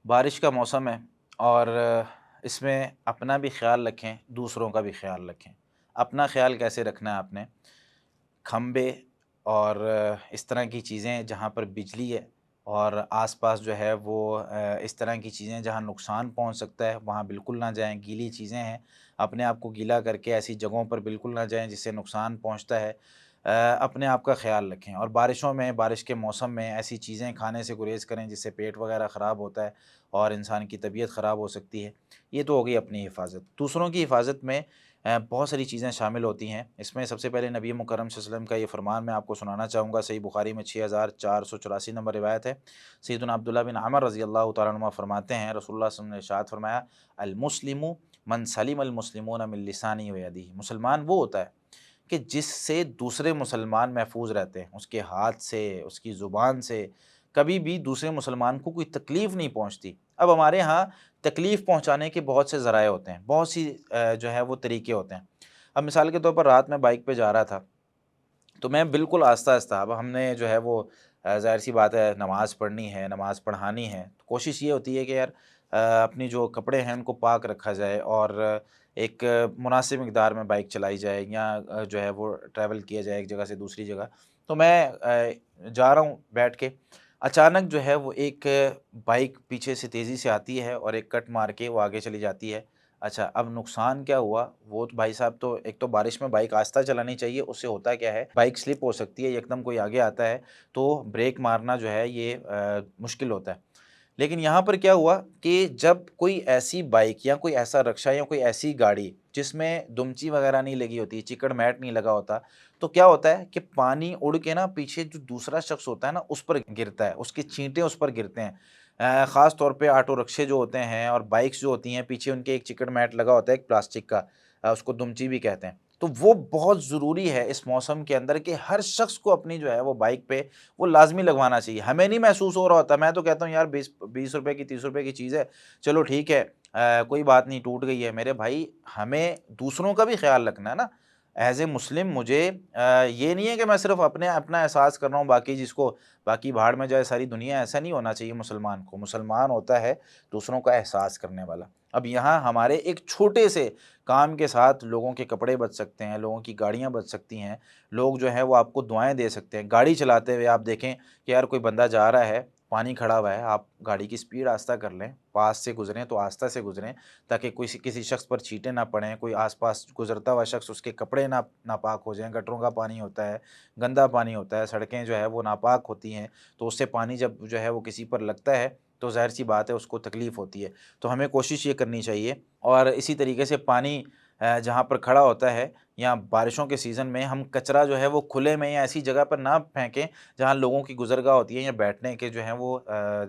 बारिश का मौसम है और इसमें अपना भी ख़्याल रखें, दूसरों का भी ख़्याल रखें। अपना ख़्याल कैसे रखना है आपने? खंबे और इस तरह की चीज़ें जहाँ पर बिजली है और आस-पास जो है वो इस तरह की चीज़ें जहाँ नुकसान पहुँच सकता है, वहाँ बिल्कुल ना जाएँ। गीली चीज़ें हैं, अपने आप को गीला करके ऐसी जगहों पर बिल्कुल ना जाएँ जिससे नुकसान पहुँचता है। अपने आप का ख़्याल रखें और बारिशों में, बारिश के मौसम में ऐसी चीज़ें खाने से गुरेज़ करें जिससे पेट वग़ैरह ख़राब होता है और इंसान की तबीयत ख़राब हो सकती है। ये तो हो गई अपनी हिफ़ाज़त। दूसरों की हिफ़ाज़त में बहुत सारी चीज़ें शामिल होती हैं। इसमें सबसे पहले नबी मुकर्रम सल्लल्लाहु अलैहि वसल्लम का ये फ़रमान मैं आपको सुनाना चाहूँगा। सही बुखारी में 6484 नंबर रिवायत है। सैयदना अब्दुल्लाह बिन अमर रज़ियल्लाहु तआला अन्हुमा फ़रमाते हैं, रसूलुल्लाह सल्लल्लाहु अलैहि वसल्लम ने इरशाद फ़रमाया, अल मुस्लिमु मन सलिमल मुस्लिमून मिन लिसानिही व यदिही। मुसलमान वो होता है कि जिससे दूसरे मुसलमान महफूज़ रहते हैं, उसके हाथ से, उसकी ज़ुबान से, कभी भी दूसरे मुसलमान को कोई तकलीफ़ नहीं पहुँचती। अब हमारे यहाँ तकलीफ़ पहुँचाने के बहुत से ज़राए होते हैं, बहुत सी जो है वो तरीके होते हैं। अब मिसाल के तौर पर रात में बाइक पे जा रहा था, तो मैं बिल्कुल आहिस्ता-आहिस्ता, अब हमने जो है वो ज़ाहिर-सी बात है नमाज़ पढ़नी है, नमाज़ पढ़ानी है, तो कोशिश ये होती है कि यार अपनी जो कपड़े हैं उनको पाक रखा जाए और एक मुनासिब मिक़दार में बाइक चलाई जाए या जो है वो ट्रैवल किया जाए एक जगह से दूसरी जगह। तो मैं जा रहा हूँ बैठ के, अचानक जो है वो एक बाइक पीछे से तेज़ी से आती है और एक कट मार के वो आगे चली जाती है। अच्छा, अब नुकसान क्या हुआ, वो तो भाई साहब, तो एक तो बारिश में बाइक आहिस्ता चलानी चाहिए, उससे होता क्या है, बाइक स्लिप हो सकती है, एकदम कोई आगे आता है, तो ब्रेक मारना जो है ये मुश्किल होता है। लेकिन यहाँ पर क्या हुआ कि जब कोई ऐसी बाइक या कोई ऐसा रिक्शा या कोई ऐसी गाड़ी जिसमें दुमची वगैरह नहीं लगी होती, चिकड़ मैट नहीं लगा होता, तो क्या होता है कि पानी उड़ के ना पीछे जो दूसरा शख्स होता है ना, उस पर गिरता है, उसके छींटे उस पर गिरते हैं। ख़ास तौर पे ऑटो रिक्शे जो होते हैं और बाइक्स जो होती हैं, पीछे उनके एक चिकड़ मैट लगा होता है, एक प्लास्टिक का, उसको दुमची भी कहते हैं। तो वो बहुत ज़रूरी है इस मौसम के अंदर कि हर शख्स को अपनी जो है वो बाइक पे वो लाज़मी लगवाना चाहिए। हमें नहीं महसूस हो रहा होता, मैं तो कहता हूँ यार 20 रुपए की, 30 रुपए की चीज़ है, चलो ठीक है, कोई बात नहीं, टूट गई है। मेरे भाई, हमें दूसरों का भी ख़्याल रखना है ना। ऐज़ ए मुस्लिम मुझे ये नहीं है कि मैं सिर्फ़ अपने अपना एहसास कर रहा हूँ, बाकी जिसको बाकी भाड़ में जाए सारी दुनिया, ऐसा नहीं होना चाहिए मुसलमान को। मुसलमान होता है दूसरों का एहसास करने वाला। अब यहाँ हमारे एक छोटे से काम के साथ लोगों के कपड़े बच सकते हैं, लोगों की गाड़ियाँ बच सकती हैं, लोग जो हैं वो आपको दुआएँ दे सकते हैं। गाड़ी चलाते हुए आप देखें कि यार कोई बंदा जा रहा है, पानी खड़ा हुआ है, आप गाड़ी की स्पीड आहिस्ता कर लें, पास से गुज़रें तो आहिस्ता से गुज़रें, ताकि किसी शख्स पर छींटे ना पड़ें, कोई आस-पास गुज़रता हुआ शख्स, उसके कपड़े ना नापाक हो जाएँ। गटरों का पानी होता है, गंदा पानी होता है, सड़कें जो है वो नापाक होती हैं, तो उससे पानी जब जो है वो किसी पर लगता है, तो ज़ाहिर-सी बात है उसको तकलीफ़ होती है। तो हमें कोशिश ये करनी चाहिए और इसी तरीके से पानी जहाँ पर खड़ा होता है या बारिशों के सीज़न में हम कचरा जो है वो खुले में या ऐसी जगह पर ना फेंकें जहाँ लोगों की गुज़रगाह होती है या बैठने के जो हैं वो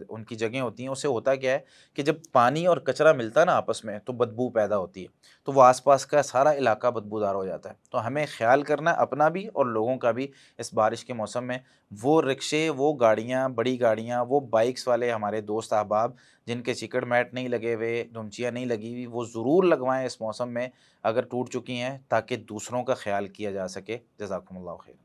उनकी जगह होती हैं। उससे होता क्या है कि जब पानी और कचरा मिलता है ना आपस में, तो बदबू पैदा होती है। तो वो आस-पास का सारा इलाका बदबूदार हो जाता है। तो हमें ख़्याल करना है अपना भी और लोगों का भी इस बारिश के मौसम में। वो रिक्शे, वो गाड़ियाँ, बड़ी गाड़ियाँ, वो बाइक्स वाले हमारे दोस्त अहबाब जिनके चिकड़ मैट नहीं लगे हुए, धुमचियाँ नहीं लगी हुई, वो ज़रूर लगवाएँ इस मौसम में, अगर टूट चुकी हैं, ताकि दूसरों का ख़्याल किया जा सके। जज़ाकुमुल्लाहु खैर।